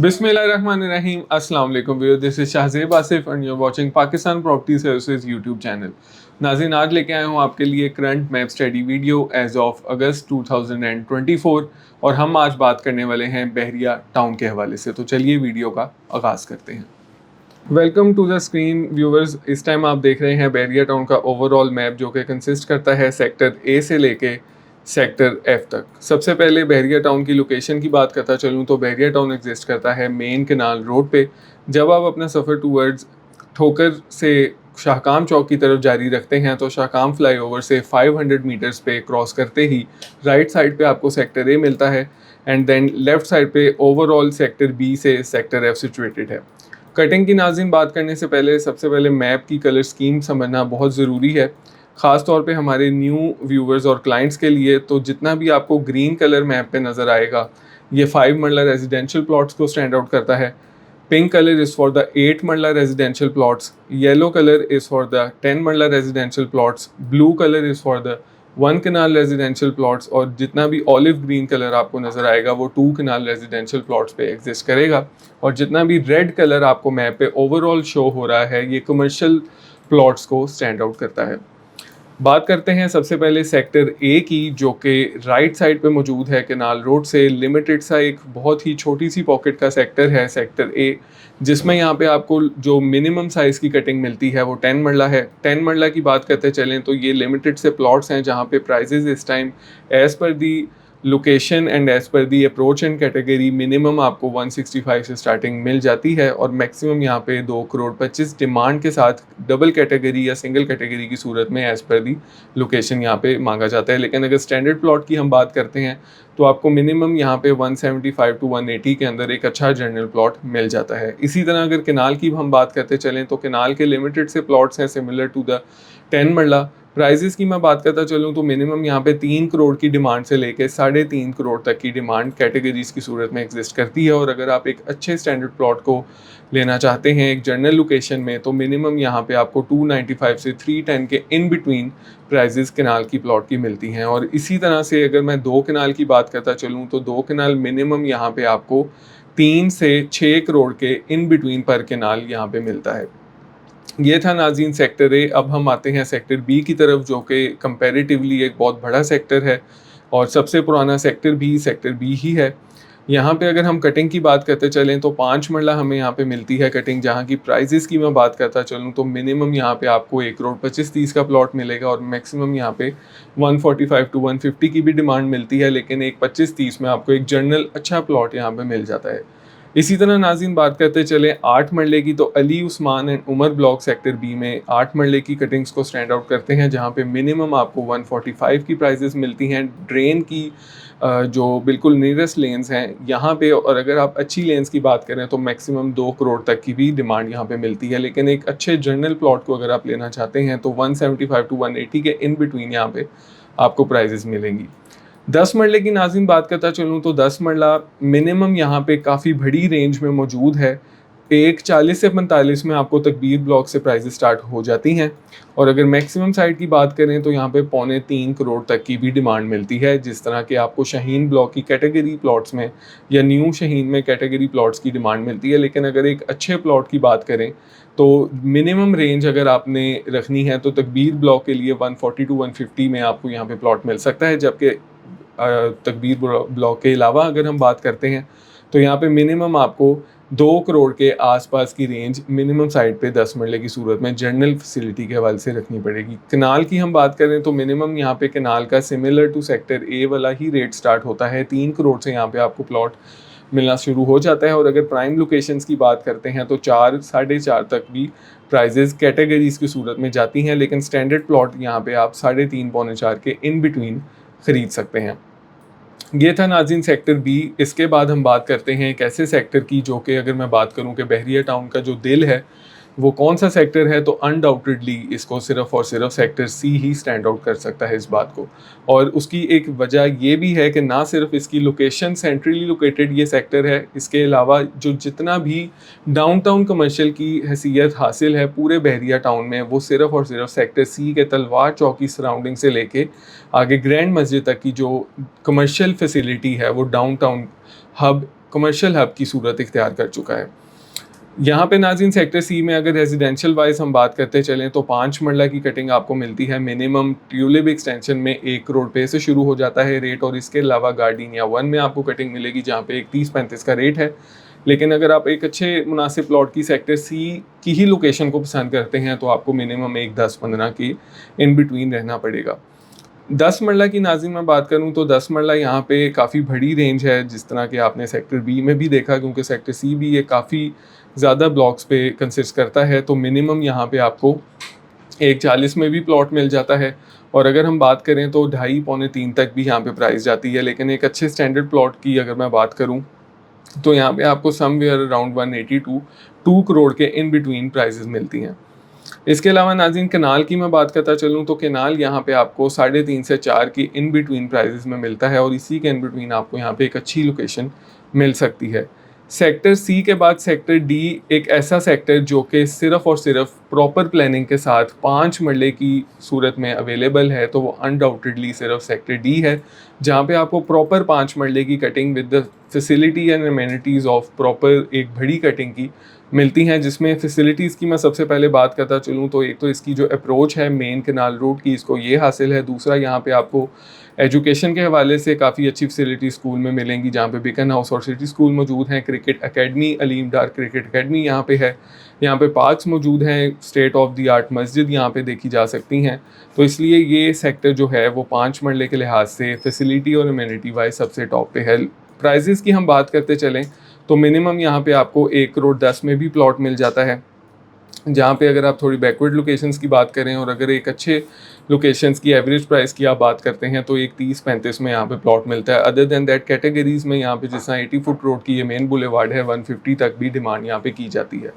बिस्मिल्लाहिर्रहमानिर्रहीम अस्सलाम वालेकुम viewers, this is Shahzeb Asif and you are watching Pakistan property services YouTube channel. नाज़रीन, आज लेके आया हूँ आपके लिए current map study video as of August 2024 और हम आज बात करने वाले हैं बहरिया टाउन के हवाले से। तो चलिए वीडियो का आगाज़ करते हैं। Welcome to the screen viewers. इस टाइम आप देख रहे हैं बहरिया टाउन का ओवरऑल मैप जो कि कंसिस्ट करता है सेक्टर ए से लेके सेक्टर एफ तक। सबसे पहले बहरिया टाउन की लोकेशन की बात करता चलूँ तो बहरिया टाउन एग्जिस्ट करता है मेन कनाल रोड पे। जब आप अपना सफ़र टूवर्ड्स ठोकर से शाहकाम चौक की तरफ जारी रखते हैं तो शाहकाम फ्लाईओवर से 500 मीटर्स पे क्रॉस करते ही राइट साइड पे आपको सेक्टर ए मिलता है एंड देन लेफ़्ट साइड पे ओवरऑल सेक्टर बी से सेक्टर एफ सिचुएटेड है। कटिंग की नाज़रीन बात करने से पहले सबसे पहले मैप की कलर स्कीम समझना बहुत ज़रूरी है, ख़ास तौर पे हमारे न्यू व्यूवर्स और क्लाइंट्स के लिए। तो जितना भी आपको ग्रीन कलर मैप पे नज़र आएगा ये 5 मरला रेजिडेंशियल प्लॉट्स को स्टैंड आउट करता है। Pink colour is for the 8 marla residential plots, yellow colour is for the 10 marla residential plots, blue colour is for the 1 kanal residential plots और जितना भी ऑलिव ग्रीन कलर आपको नज़र आएगा वो 2 कनाल रेजिडेंशियल प्लॉट्स पे एग्जिस्ट करेगा। और जितना भी रेड कलर आपको मैप पे ओवरऑल शो हो रहा है ये कमर्शियल प्लॉट्स को स्टैंड आउट करता है। बात करते हैं सबसे पहले सेक्टर ए की, जो कि राइट साइड पे मौजूद है कनाल रोड से। लिमिटेड सा एक बहुत ही छोटी सी पॉकेट का सेक्टर है सेक्टर ए, जिसमें यहाँ पे आपको जो मिनिमम साइज़ की कटिंग मिलती है वो 10 मरला है। 10 मरला की बात करते चलें तो ये लिमिटेड से प्लॉट्स हैं जहाँ पे प्राइजेज़ इस time as per the location and as per the approach and category minimum आपको 165 से स्टार्टिंग मिल जाती है और मैक्सिमम यहाँ पे 2 करोड़ 25 डिमांड के साथ डबल कैटेगरी या सिंगल कैटेगरी की सूरत में एज़ पर दी लोकेशन यहाँ पे मांगा जाता है। लेकिन अगर स्टैंडर्ड प्लॉट की हम बात करते हैं तो आपको मिनिमम यहाँ पे 175 टू 180 के अंदर एक अच्छा जनरल प्लॉट मिल जाता है। इसी तरह अगर केनाल की हम बात करते चलें तो केनाल के लिमिटेड से प्लॉट्स हैं सिमिलर टू द 10 मरला। प्राइजेस की मैं बात करता चलूँ तो मिनिमम यहाँ पे 3 करोड़ की डिमांड से लेके 3.5 करोड़ तक की डिमांड कैटेगरीज की सूरत में एग्जिस्ट करती है। और अगर आप एक अच्छे स्टैंडर्ड प्लॉट को लेना चाहते हैं एक जनरल लोकेशन में तो मिनिमम यहाँ पे आपको 295 से 310 के इन बिटवीन प्राइजेस कनाल की प्लॉट की मिलती हैं। और इसी तरह से अगर मैं 2 कनाल की बात करता चलूँ तो 2 कनाल मिनिमम यहाँ पे आपको 3 से 6 करोड़ के इन बिटवीन पर कनाल यहाँ पे मिलता है। ये था नाज़रीन सेक्टर ए। अब हम आते हैं सेक्टर बी की तरफ, जो कि कंपैरेटिवली एक बहुत बड़ा सेक्टर है और सबसे पुराना सेक्टर बी ही है। यहाँ पे अगर हम कटिंग की बात करते चलें तो 5 मरला हमें यहाँ पे मिलती है कटिंग, जहाँ की प्राइजेस की मैं बात करता चलूँ तो मिनिमम यहाँ पे आपको 1 करोड़ 25-30 का प्लॉट मिलेगा और मैक्सिमम यहाँ पे 145 टू 150 की भी डिमांड मिलती है। लेकिन एक 25-30 में आपको एक जनरल अच्छा प्लॉट यहाँ पे मिल जाता है। इसी तरह नाज़रीन बात करते चले 8 मरले की तो Ali Usman and Umar block sector B में 8 मरले की कटिंग्स को स्टैंड आउट करते हैं, जहाँ पे मिनिमम आपको 145 की प्राइजेस मिलती हैं। ड्रेन की जो बिल्कुल नियरेस्ट लेन्स हैं यहाँ पे, और अगर आप अच्छी लेन्स की बात करें तो मैक्सिमम 2 करोड़ तक की भी डिमांड यहाँ पे मिलती है। लेकिन एक अच्छे जनरल प्लॉट को अगर आप लेना चाहते हैं तो 175 टू 180 के इन बिटवीन यहाँ पे आपको प्राइजेस मिलेंगी। 10 मरले की नाज़रीन बात करता चलूँ तो 10 मरला मिनिमम यहाँ पे काफ़ी बड़ी रेंज में मौजूद है। एक 40 से 45 में आपको तकबीर ब्लॉक से प्राइजेस स्टार्ट हो जाती हैं। और अगर मैक्सिमम साइड की बात करें तो यहाँ पे 2.25 करोड़ तक की भी डिमांड मिलती है। जिस तरह के आपको शाहीन ब्लॉक की कैटेगरी प्लॉट्स में या न्यू शाहीन में कैटेगरी प्लॉट्स की डिमांड मिलती है। लेकिन अगर एक अच्छे प्लॉट की बात करें तो मिनिमम रेंज अगर आपने रखनी है तो तकबीर ब्लॉक के लिए 140 टू 150 में आपको यहाँ पे प्लॉट मिल सकता है। जबकि तकबीर ब्लॉक के अलावा अगर हम बात करते हैं तो यहाँ पे मिनिमम आपको 2 करोड़ के आसपास की रेंज मिनिमम साइड पे 10 मरले की सूरत में जनरल फैसिलिटी के हवाले से रखनी पड़ेगी। कनाल की हम बात करें तो मिनिमम यहाँ पे कनाल का सिमिलर टू सेक्टर ए वाला ही रेट स्टार्ट होता है। 3 करोड़ से यहाँ पे आपको प्लॉट मिलना शुरू हो जाता है। और अगर प्राइम लोकेशंस की बात करते हैं तो 4 साढ़े 4 तक भी प्राइजेस कैटेगरीज की सूरत में जाती हैं। लेकिन स्टैंडर्ड प्लॉट यहाँ पे आप 3.5 पौने 4 के इन बिटवीन ख़रीद सकते हैं। ये था नाज़रीन सेक्टर बी। इसके बाद हम बात करते हैं एक ऐसे सेक्टर की जो कि अगर मैं बात करूं कि बहरिया टाउन का जो दिल है वो कौन सा सेक्टर है तो अनडाउटेडली इसको सिर्फ और सिर्फ सेक्टर सी ही स्टैंड आउट कर सकता है इस बात को। और उसकी एक वजह ये भी है कि ना सिर्फ इसकी लोकेशन सेंट्रली लोकेटेड ये सेक्टर है, इसके अलावा जो जितना भी डाउनटाउन कमर्शियल की हैसियत हासिल है पूरे बहरिया टाउन में वो सिर्फ और सिर्फ सेक्टर सी के तलवार चौक की सराउंडिंग से लेके आगे ग्रैंड मस्जिद तक की जो कमर्शियल फैसिलिटी है वो डाउनटाउन हब कमर्शियल हब की सूरत इख्तियार कर चुका है। यहाँ पे नाज़रीन सेक्टर सी में अगर रेजिडेंशियल वाइज हम बात करते चलें तो 5 मरला की कटिंग आपको मिलती है। मिनिमम ट्यूलिप एक्सटेंशन में 1 करोड़ रुपए से शुरू हो जाता है रेट, और इसके अलावा गार्डनिया 1 में आपको कटिंग मिलेगी जहाँ पे एक 30-35 का रेट है। लेकिन अगर आप एक अच्छे मुनासिब प्लॉट की सेक्टर सी की ही लोकेशन को पसंद करते हैं तो आपको मिनिमम एक 10-15 की इन बिटवीन रहना पड़ेगा। 10 मरला की नाज़रीन मैं बात करूं तो 10 मरला यहाँ पे काफ़ी बड़ी रेंज है, जिस तरह कि आपने सेक्टर बी में भी देखा, क्योंकि सेक्टर सी भी ये काफ़ी ज़्यादा ब्लॉक्स पे कंसिस्ट करता है। तो मिनिमम यहाँ पे आपको 140 में भी प्लॉट मिल जाता है, और अगर हम बात करें तो 2.5-3 तक भी यहाँ पे प्राइस जाती है। लेकिन एक अच्छे स्टैंडर्ड प्लॉट की अगर मैं बात करूँ तो यहाँ पे आपको समवेयर अराउंड 180 टू 2 करोड़ के इन बिटवीन प्राइजेस मिलती हैं। इसके अलावा नाज़रीन कनाल की मैं बात करता चलूँ तो कनाल यहाँ पे आपको 3.5 से 4 की इन बिटवीन प्राइजेस में मिलता है, और इसी के इन बिटवीन आपको यहाँ पे एक अच्छी लोकेशन मिल सकती है। सेक्टर सी के बाद सेक्टर डी एक ऐसा सेक्टर जो कि सिर्फ और सिर्फ प्रॉपर प्लानिंग के साथ 5 मरले की सूरत में अवेलेबल है, तो वो अनडाउटेडली सिर्फ सेक्टर डी है, जहाँ पे आपको प्रॉपर 5 मरले की cutting with the facility and amenities of proper एक बड़ी कटिंग की मिलती हैं। जिसमें फैसिलिटीज़ की मैं सबसे पहले बात करता चलूँ तो एक तो इसकी जो अप्रोच है मेन कनाल रोड की, इसको ये हासिल है। दूसरा, यहाँ पे आपको एजुकेशन के हवाले से काफ़ी अच्छी फैसिलिटी स्कूल में मिलेंगी, जहाँ पे बिकन हाउस और सिटी स्कूल मौजूद हैं। क्रिकेट एकेडमी अलीम डार क्रिकेट एकेडमी यहाँ पे है। यहाँ पे पार्क्स मौजूद हैं, स्टेट ऑफ द आर्ट मस्जिद यहाँ पे देखी जा सकती हैं। तो इसलिए ये सेक्टर जो है वो 5 मरले के लिहाज से फैसिलिटी और अमेनिटी वाइज सबसे टॉप पे है। प्राइजेस की हम बात करते चलें तो मिनिमम यहाँ पे आपको 1 करोड़ 10 में भी प्लॉट मिल जाता है, जहाँ पे अगर आप थोड़ी बैकवर्ड लोकेशंस की बात करें और अगर एक अच्छे लोकेशंस की एवरेज प्राइस की आप बात करते हैं तो एक 30-35 में यहाँ पे प्लॉट मिलता है। अदर देन दैट कैटेगरीज़ में यहाँ पे जिस तरह 80 फुट रोड की ये मेन बुलेवार्ड है, 150 तक भी डिमांड यहाँ पे की जाती है।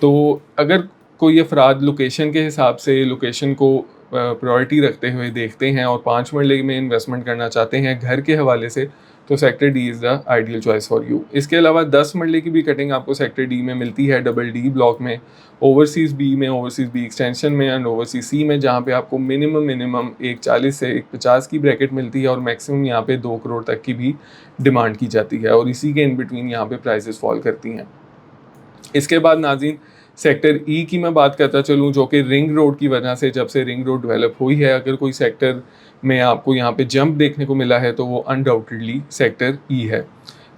तो अगर कोई अफराद लोकेशन के हिसाब से लोकेशन को प्रायोरिटी रखते हुए देखते हैं और 5 मरले में इन्वेस्टमेंट करना चाहते हैं घर के हवाले से, तो sector D is the ideal choice for you. इसके अलावा 10 मरले की भी कटिंग आपको सेक्टर डी में मिलती है, डबल डी ब्लॉक में, ओवरसीज़ बी में, ओवरसीज़ बी एक्सटेंशन में एंड ओवरसीज़ सी में, जहाँ पे आपको मिनिमम 140 से 150 की ब्रैकेट मिलती है और मैक्सिमम यहाँ पे 2 करोड़ तक की भी डिमांड की जाती है, और इसी के इन बिटवीन यहाँ पे प्राइसेस फॉल करती हैं। इसके बाद नाज़रीन सेक्टर ई की मैं बात करता चलूँ, जो कि रिंग रोड की वजह से, जब से रिंग रोड डेवलप हुई है, अगर कोई सेक्टर में आपको यहाँ पे जंप देखने को मिला है तो वो अनडाउटेडली सेक्टर ई है,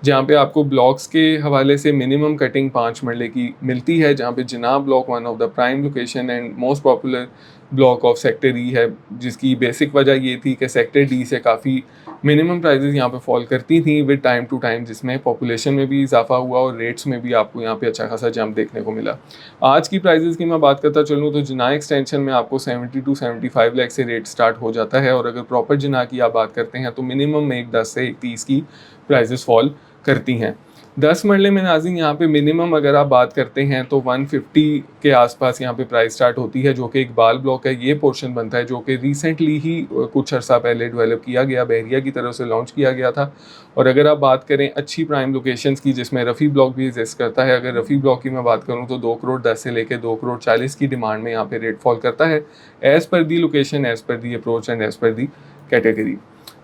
जहाँ पे आपको ब्लॉक्स के हवाले से मिनिमम कटिंग 5 मरले की मिलती है, जहाँ पे जनाब block one of the prime location and most popular block of sector ई है, जिसकी बेसिक वजह ये थी कि सेक्टर डी से काफ़ी मिनिमम प्राइजेस यहाँ पे फॉल करती थी विद टाइम टू टाइम, जिसमें पॉपुलेशन में भी इजाफा हुआ और रेट्स में भी आपको यहाँ पे अच्छा खासा जंप देखने को मिला। आज की प्राइजेस की मैं बात करता चलूँ तो जिना एक्सटेंशन में आपको 70 to 75 लाख से रेट स्टार्ट हो जाता है, और अगर प्रॉपर जिना की आप बात करते हैं तो मिनिमम एक 10 से 30 की प्राइजेस फॉल करती हैं। 10 मरले में नाज़रीन यहाँ पे मिनिमम अगर आप बात करते हैं तो 150 के आसपास यहाँ पे प्राइस स्टार्ट होती है, जो कि इकबाल ब्लॉक है। ये पोर्शन बनता है जो कि रिसेंटली ही कुछ अर्सा पहले डेवलप किया गया, बहरिया की तरफ से लॉन्च किया गया था। और अगर आप बात करें अच्छी प्राइम लोकेशंस की, जिसमें रफ़ी ब्लॉक भी एग्जिस्ट करता है, अगर रफ़ी ब्लॉक की मैं बात करूँ तो 2 करोड़ 10 से लेकर 2 करोड़ 40 की डिमांड में यहाँ पे रेट फॉल करता है, as per the location, as per the approach and as per the category.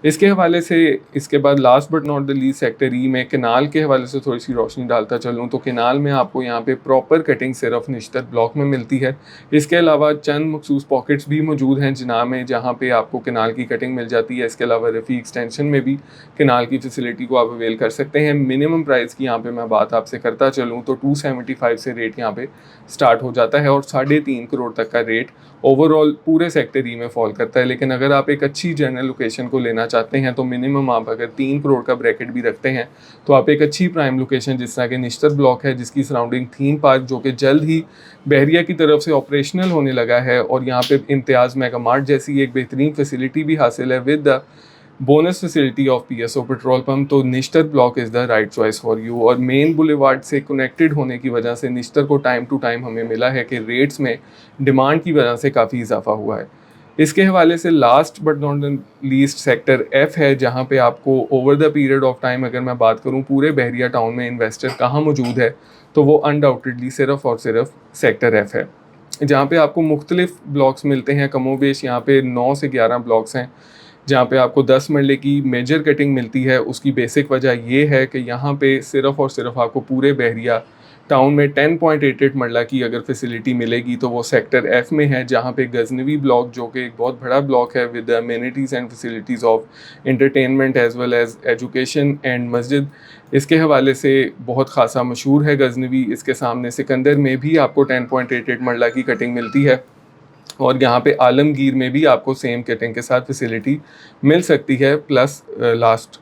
इसके हवाले से इसके बाद last but not the least sector ई में कनाल के हवाले से थोड़ी सी रोशनी डालता चलूँ तो कनाल में आपको यहाँ पे प्रॉपर कटिंग सिर्फ निश्तर ब्लॉक में मिलती है। इसके अलावा चंद मखसूस पॉकेट्स भी मौजूद हैं जिना में, जहाँ पे आपको कनाल की कटिंग मिल जाती है। इसके अलावा रफ़ी एक्सटेंशन में भी कनाल की फैसिलिटी को आप अवेल कर सकते हैं। मिनिमम प्राइस की यहाँ पे मैं बात आपसे करता चलूँ तो 275 से रेट यहाँ पे स्टार्ट हो जाता है और 3.5 करोड़ तक का रेट ओवरऑल पूरे सेक्टर ई में फॉल करता है। लेकिन अगर आप एक अच्छी जनरल लोकेशन को लेना चाहते हैं तो मिनिमम आप अगर 3 करोड़ का ब्रैकेट भी रखते हैं तो आप एक अच्छी प्राइम लोकेशन जिस तरह के निश्तर ब्लॉक है, जिसकी सराउंडिंग थीम पार्क जो कि जल्द ही बहरिया की तरफ से ऑपरेशनल होने लगा है, और यहाँ पे इम्तियाज़ मेगा मार्ट जैसी एक बेहतरीन फैसिलिटी भी हासिल है with the bonus facility of PSO petrol pump, तो Nishtar block is the right choice for you. और मेन बुलेवार्ड से कनेक्टेड होने की वजह से निश्तर को टाइम टू टाइम हमें मिला है कि रेट्स में डिमांड की वजह से काफ़ी इजाफा हुआ है। इसके हवाले से last but not the least sector F है, जहाँ पे आपको over the period of time अगर मैं बात करूँ पूरे बहरिया टाउन में इन्वेस्टर कहाँ मौजूद है तो वो अनडाउटेडली सिर्फ और सिर्फ सेक्टर एफ है, जहाँ पे आपको मुख्तलिफ ब्लॉक्स मिलते हैं। कमोबेश यहाँ पे 9 से 11 ब्लॉक्स हैं जहाँ पे आपको 10 मरले की मेजर कटिंग मिलती है। उसकी बेसिक वजह ये है कि यहाँ पे सिर्फ़ और सिर्फ आपको पूरे बहरिया टाउन में 10.88 मरला की अगर फैसिलिटी मिलेगी तो वो सेक्टर एफ में है, जहाँ पे गजनवी ब्लॉक, जो कि एक बहुत बड़ा ब्लॉक है with amenities and facilities of entertainment as well as education and मस्जिद, इसके हवाले से बहुत ख़ासा मशहूर है गजनवी। इसके सामने सिकंदर में भी आपको 10.88 मरला की कटिंग मिलती है, और यहाँ पे आलमगीर में भी आपको सेम कटिंग के साथ फैसिलिटी मिल सकती है। Plus last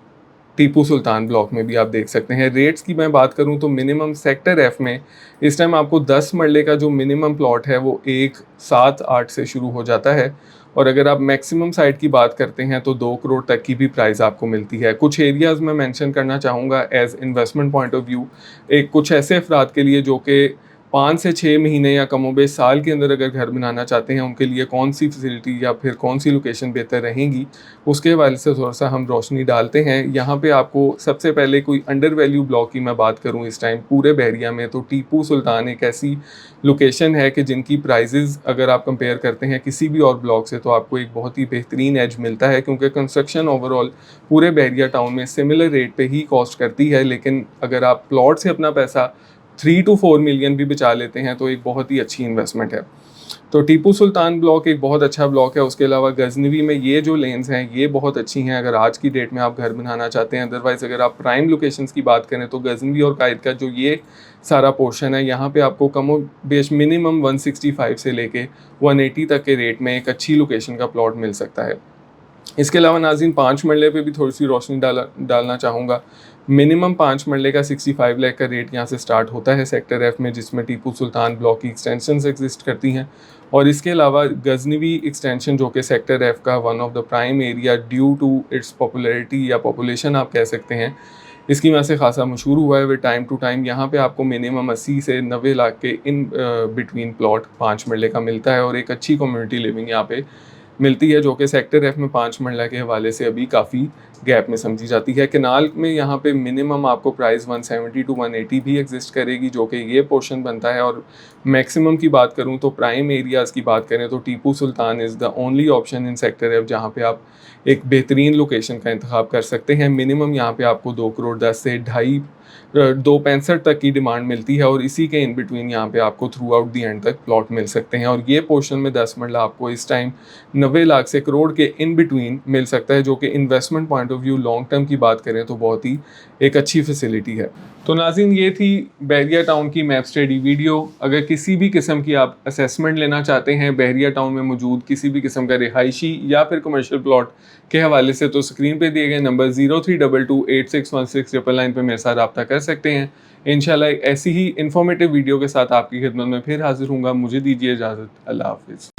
Tipu Sultan block में भी आप देख सकते हैं। रेट्स की मैं बात करूं तो मिनिमम सेक्टर एफ में इस टाइम आपको 10 मरले का जो मिनिमम प्लॉट है वो 1.78 से शुरू हो जाता है, और अगर आप मैक्सिमम साइड की बात करते हैं तो 2 करोड़ तक की भी प्राइस आपको मिलती है। कुछ एरियाज़ में मेंशन करना चाहूँगा as investment point of view, एक कुछ ऐसे अफराद के लिए जो कि 5 से 6 महीने या कमोबेश साल के अंदर अगर घर बनाना चाहते हैं, उनके लिए कौन सी फैसिलिटी या फिर कौन सी लोकेशन बेहतर रहेंगी, उसके हवाले से थोड़ा सा हम रोशनी डालते हैं। यहाँ पे आपको सबसे पहले कोई अंडर वैल्यू ब्लॉक की मैं बात करूँ इस टाइम पूरे बहरिया में, तो टीपू सुल्तान एक ऐसी लोकेशन है कि जिनकी प्राइजेज़ अगर आप कंपेयर करते हैं किसी भी और ब्लॉक से तो आपको एक बहुत ही बेहतरीन एज मिलता है, क्योंकि कंस्ट्रक्शन ओवरऑल पूरे बहरिया टाउन में सिमिलर रेट पे ही कॉस्ट करती है। लेकिन अगर आप प्लॉट से अपना पैसा 3 to 4 मिलियन भी बचा लेते हैं तो एक बहुत ही अच्छी इन्वेस्टमेंट है। तो टीपू सुल्तान ब्लॉक एक बहुत अच्छा ब्लॉक है। उसके अलावा गजनवी में ये जो लेन्स हैं ये बहुत अच्छी हैं अगर आज की डेट में आप घर बनाना चाहते हैं। अदरवाइज़ अगर आप प्राइम लोकेशंस की बात करें तो गजनवी और कायद का जो ये सारा पोर्शन है, यहाँ पे आपको कम बेश मिनिमम 165 से लेके 180 तक के रेट में एक अच्छी लोकेशन का प्लॉट मिल सकता है। इसके अलावा नाज़रीन 5 मरले पे भी थोड़ी सी रोशनी डालना चाहूँगा। मिनिमम 5 मरले का 65 लाख का रेट यहाँ से स्टार्ट होता है सेक्टर एफ में, जिसमें टीपू सुल्तान ब्लॉक की एक्सटेंशंस एग्जिस्ट करती हैं। और इसके अलावा गजनवी एक्सटेंशन जो कि सेक्टर एफ का one of the prime area due to its popularity या पॉपुलेशन आप कह सकते हैं, इसकी वजह से खासा मशहूर हुआ है। वे टाइम टू टाइम यहाँ पे आपको मिनिमम 80 से 90 लाख के इन बिटवीन प्लॉट 5 मरले का मिलता है, और एक अच्छी कम्युनिटी लिविंग यहाँ पे मिलती है, जो कि सेक्टर एफ में 5 मरला के हवाले से अभी काफ़ी गैप में समझी जाती है। केनाल में यहाँ पे मिनिमम आपको प्राइस 170 टू 180 भी एग्जिस्ट करेगी, जो कि ये पोर्शन बनता है। और मैक्सिमम की बात करूँ तो प्राइम एरियाज़ की बात करें तो Tipu Sultan is the only option in sector F जहाँ पे आप एक बेहतरीन लोकेशन का इंतखाब कर सकते हैं। मिनिमम यहाँ पे आपको 2 करोड़ 10 से 2.65 तक की डिमांड मिलती है, और इसी के इन बिटवीन यहाँ पे आपको थ्रू आउट दी एंड तक प्लॉट मिल सकते हैं। और ये पोर्शन में 10 मरला आपको इस टाइम 90 लाख से करोड़ के इन बिटवीन मिल सकता है, जो कि investment point of view long term की बात करें तो बहुत ही एक अच्छी फैसिलिटी है। तो नाज़रीन ये थी बहरिया टाउन की मैप स्टडी वीडियो। अगर किसी भी किस्म की आप असेसमेंट लेना चाहते हैं बहरिया टाउन में मौजूद किसी भी किस्म का रिहायशी या फिर कमर्शियल प्लॉट के हवाले से, तो स्क्रीन पे दिए गए नंबर 0322861699 पे मेरे साथ रब्ता कर सकते हैं। इंशाल्लाह ऐसी ही इन्फॉर्मेटिव वीडियो के साथ आपकी खिदमत में फिर हाजिर हूँगा। मुझे दीजिए इजाज़त। अल्लाह हाफिज़।